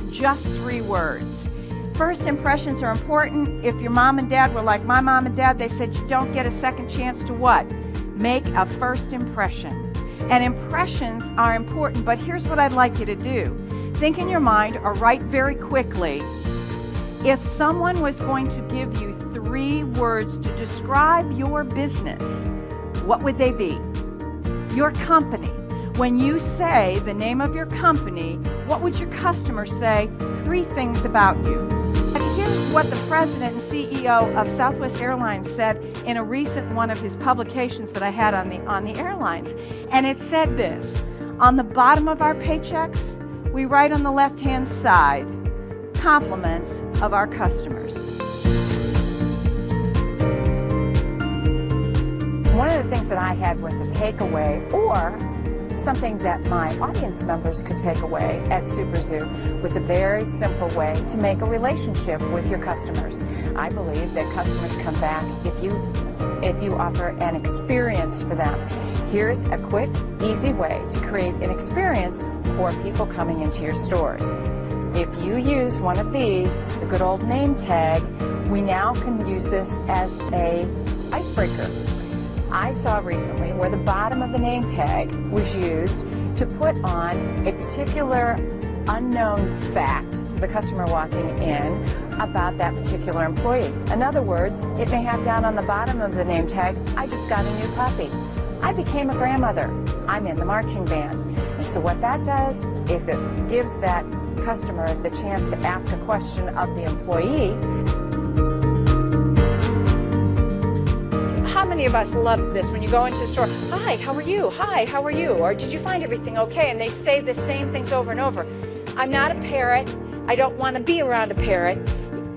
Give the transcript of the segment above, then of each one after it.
Just 3 words. First impressions are important. If your mom and dad were like my mom and dad, they said you don't get a second chance to what? Make a first impression. And impressions are important, but here's what I'd like you to do. Think in your mind or write very quickly. If someone was going to give you 3 words to describe your business, what would they be? Your company. When you say the name of your company, what would your customers say? 3 things about you. And here's what the president and CEO of Southwest Airlines said in a recent one of his publications that I had on the airlines. And it said this: on the bottom of our paychecks, we write on the left-hand side, compliments of our customers. One of the things that I had was a takeaway, or something that my audience members could take away at SuperZoo, was a very simple way to make a relationship with your customers. I believe that customers come back if you offer an experience for them. Here's a quick, easy way to create an experience for people coming into your stores. If you use one of these, the good old name tag, we now can use this as a icebreaker. I saw recently where the bottom of the name tag was used to put on a particular unknown fact to the customer walking in about that particular employee. In other words, it may have down on the bottom of the name tag, I just got a new puppy. I became a grandmother. I'm in the marching band. And so what that does is it gives that customer the chance to ask a question of the employee. How many of us love this when you go into a store? Hi, how are you? Hi, how are you? Or did you find everything okay? And they say the same things over and over. I'm not a parrot. I don't want to be around a parrot.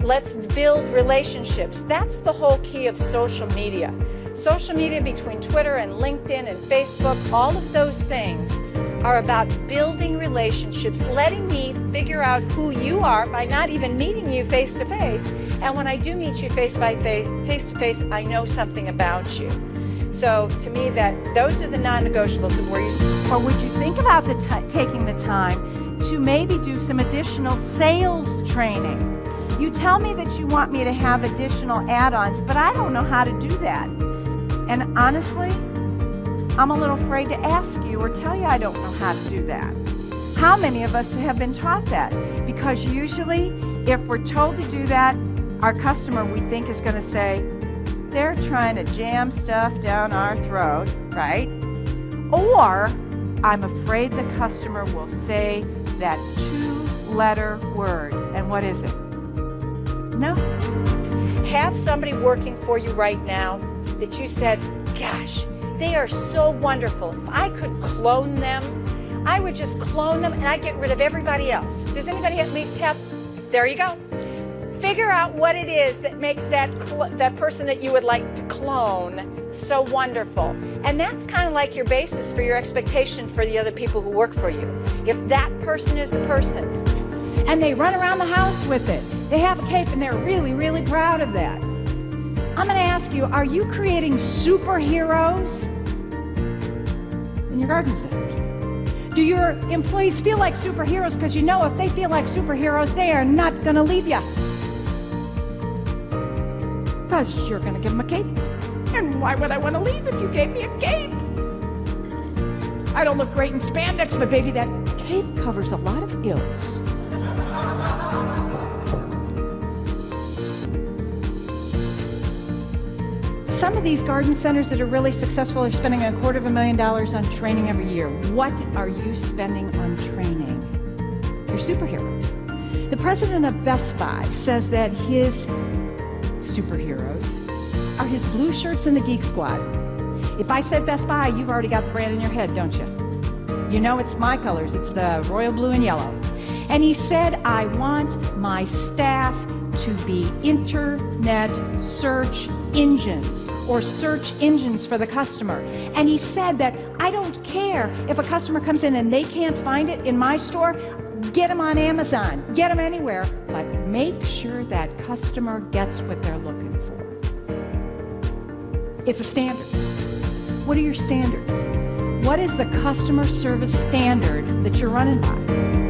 Let's build relationships. That's the whole key of social media. Social media between Twitter and LinkedIn and Facebook, all of those things are about building relationships, letting me figure out who you are by not even meeting you face to face. And when I do meet you face to face, I know something about you. So to me, those are the non-negotiables of where you. Or would you think about taking the time to maybe do some additional sales training? You tell me that you want me to have additional add-ons, but I don't know how to do that. And honestly, I'm a little afraid to ask you or tell you I don't know how to do that. How many of us have been taught that? Because usually, if we're told to do that, our customer, we think, is going to say, they're trying to jam stuff down our throat, right? Or, I'm afraid the customer will say that 2-letter word. And what is it? No. Have somebody working for you right now that you said, gosh, they are so wonderful. If I could clone them, I would just clone them and I'd get rid of everybody else. Does anybody at least have? There you go. Figure out what it is that makes that person that you would like to clone so wonderful. And that's kind of like your basis for your expectation for the other people who work for you. If that person is the person. And they run around the house with it. They have a cape and they're really, really proud of that. I'm going to ask you, are you creating superheroes in your garden center? Do your employees feel like superheroes because you know if they feel like superheroes, they are not going to leave you? Because you're going to give them a cape. And why would I want to leave if you gave me a cape? I don't look great in spandex, but baby, that cape covers a lot of ills. Some of these garden centers that are really successful are spending $250,000 on training every year. What are you spending on training? Your superheroes. The president of Best Buy says that his superheroes are his blue shirts and the Geek Squad. If I said Best Buy, you've already got the brand in your head, don't you? You know it's my colors. It's the royal blue and yellow. And he said, I want my staff to be internet search engines or search engines for the customer. And he said that I don't care if a customer comes in and they can't find it in my store, get them on Amazon, get them anywhere, but make sure that customer gets what they're looking for. It's a standard. What are your standards? What is the customer service standard that you're running by?